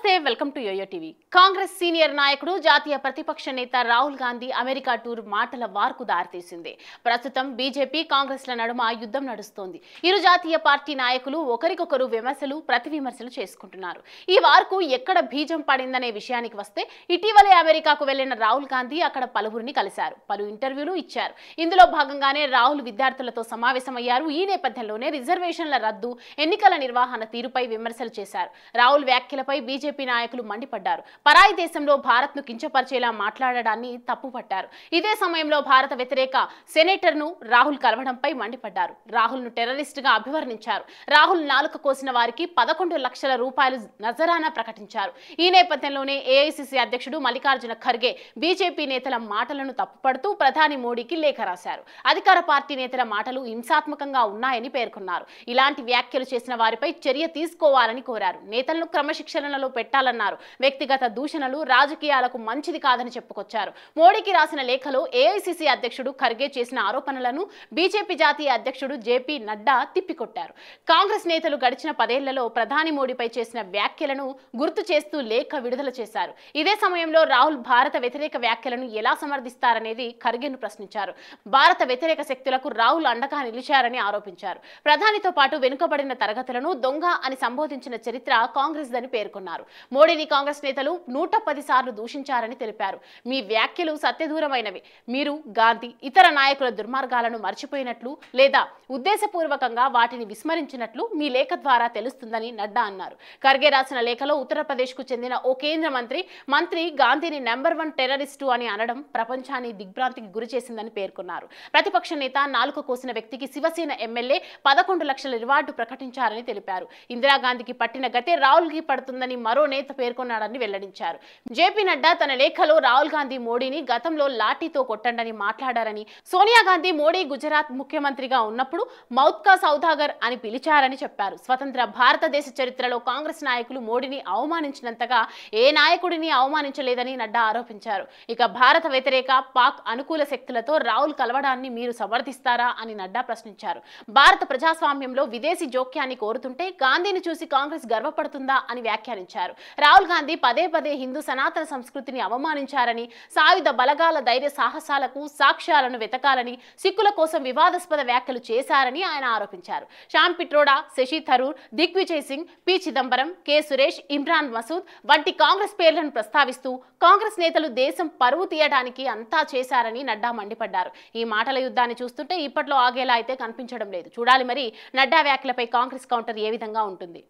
నమస్తే welcome to YoYo TV. Congress senior నాయకుడు జాతీయ ప్రతిపక్ష నేత రాహుల్ గాంధీ అమెరికా టూర్ మాటల వార్కు దారితీసింది. ప్రస్తుతం బీజేపీ కాంగ్రెస్ల నడుమ యుద్ధం నడుస్తోంది. ఇరు జాతీయ పార్టీ నాయకులు ఒకరికొకరు విమర్శలు ప్రతివిమర్శలు చేసుకుంటున్నారు. ఈ వార్కు ఎక్కడ బీజం పడిందనే విషయానికి వస్తే ఇటీవలే అమెరికాకు వెళ్లిన రాహుల్ గాంధీ అక్కడ పలువురిని కలిశారు, పలు ఇంటర్వ్యూలు ఇచ్చారు. ఇందులో భాగంగానే రాహుల్ విద్యార్థులతో సమావేశమయ్యారు. ఈ నేపథ్యంలోనే రిజర్వేషన్ల రద్దు, ఎన్నికల నిర్వహణ తీరుపై విమర్శలు చేశారు. రాహుల్ వ్యాఖ్యలపై బీజేపీ నాయకులు మండిపడ్డారు. పరాయి దేశంలో భారత్ను కించపరిచేలా మాట్లాడడాన్ని తప్పుపట్టారు. ఇదే సమయంలో భారత వ్యతిరేక సెనేటర్ను రాహుల్ కలవడంపై మండిపడ్డారు. రాహుల్ను టెర్రరిస్టుగా అభివర్ణించారు. రాహుల్ నాలుక కోసిన వారికి 11 లక్షల రూపాయలు నజరానా ప్రకటించారు. ఈ నేపథ్యంలోనే ఏఐసీసీ అధ్యక్షుడు మల్లికార్జున ఖర్గే బీజేపీ నేతల మాటలను తప్పుపడుతూ ప్రధాని మోడీకి లేఖ రాశారు. అధికార పార్టీ నేతల మాటలు హింసాత్మకంగా ఉన్నాయని పేర్కొన్నారు. ఇలాంటి వ్యాఖ్యలు చేసిన వారిపై చర్య తీసుకోవాలని కోరారు. నేతలను క్రమశిక్షణలో పెట్టాలన్నారు. వ్యక్తిగత దూషణలు రాజకీయాలకు మంచిది కాదని చెప్పుకొచ్చారు. మోడీకి రాసిన లేఖలో ఏఐసీసీ అధ్యక్షుడు ఖర్గే చేసిన ఆరోపణలను బీజేపీ జాతీయ అధ్యక్షుడు జేపీ నడ్డా తిప్పికొట్టారు. కాంగ్రెస్ నేతలు గడిచిన 10 ఏళ్లలో ప్రధాని మోడీపై చేసిన వ్యాఖ్యలను గుర్తు చేస్తూ లేఖ విడుదల చేశారు. ఇదే సమయంలో రాహుల్ భారత వ్యతిరేక వ్యాఖ్యలను ఎలా సమర్థిస్తారనేది ఖర్గేను ప్రశ్నించారు. భారత వ్యతిరేక శక్తులకు రాహుల్ అండగా నిలిచారని ఆరోపించారు. ప్రధానితో పాటు వెనుకబడిన తరగతులను దొంగ అని సంబోధించిన చరిత్ర కాంగ్రెస్ దని పేర్కొన్నారు. మోడీని కాంగ్రెస్ నేతలు 110 సార్లు దూషించారని తెలిపారు. మీ వ్యాఖ్యలు సత్యదూరమైనవి. మీరు గాంధీ ఇతర నాయకుల దుర్మార్గాలను మర్చిపోయినట్లు లేదా ఉద్దేశపూర్వకంగా వాటిని విస్మరించినట్లు మీ లేఖ ద్వారా తెలుస్తుందని నడ్డా అన్నారు. ఖర్గే రాసిన లేఖలో ఉత్తరప్రదేశ్ కు చెందిన ఓ కేంద్ర మంత్రి గాంధీని నెంబర్ 1 టెర్రరిస్టు అని అనడం ప్రపంచాన్ని దిగ్భ్రాంతికి గురి చేసిందని పేర్కొన్నారు. ప్రతిపక్ష నేత నాలుక కోసిన వ్యక్తికి శివసేన ఎమ్మెల్యే 11 లక్షల రివార్డు ప్రకటించారని తెలిపారు. ఇందిరాగాంధీకి పట్టిన గతే రాహుల్ కి పడుతుందని మరో నేత పేర్కొన్నాడని వెల్లడించారు. జేపీ నడ్డా తన లేఖలో రాహుల్ గాంధీ మోడీని గతంలో లాఠీతో కొట్టండని మాట్లాడారని, సోనియా గాంధీ మోడీ గుజరాత్ ముఖ్యమంత్రిగా ఉన్నప్పుడు మౌత్కా సౌదాగర్ అని పిలిచారని చెప్పారు. స్వతంత్ర భారతదేశ చరిత్రలో కాంగ్రెస్ నాయకులు మోడీని అవమానించినంతగా ఏ నాయకుడిని అవమానించలేదని నడ్డా ఆరోపించారు. ఇక భారత వ్యతిరేక పాక్ అనుకూల శక్తులతో రాహుల్ కలవడాన్ని మీరు సమర్థిస్తారా అని నడ్డా ప్రశ్నించారు. భారత ప్రజాస్వామ్యంలో విదేశీ జోక్యాన్ని కోరుతుంటే గాంధీని చూసి కాంగ్రెస్ గర్వపడుతుందా అని వ్యాఖ్యానించారు. రాహుల్ గాంధీ పదే పదే సనాతన సంస్కృతిని అవమానించారని, సాయుధ బలగాల ధైర్య సాహసాలకు సాక్ష్యాలను వెతకాలని, సిక్కుల కోసం వివాదాస్పద వ్యాఖ్యలు చేశారని ఆయన ఆరోపించారు. శ్యామ్ పిట్రోడా, శశి థరూర్, దిగ్విజయ్ సింగ్, పి చిదంబరం, కె సురేష్, ఇమ్రాన్ మసూద్ వంటి కాంగ్రెస్ పేర్లను ప్రస్తావిస్తూ కాంగ్రెస్ నేతలు దేశం పరువు తీయడానికి అంతా చేశారని నడ్డా మండిపడ్డారు. ఈ మాటల యుద్ధాన్ని చూస్తుంటే ఇప్పట్లో ఆగేలా అయితే కనిపించడం లేదు. చూడాలి మరి నడ్డా వ్యాఖ్యలపై కాంగ్రెస్ కౌంటర్ ఏ విధంగా ఉంటుంది.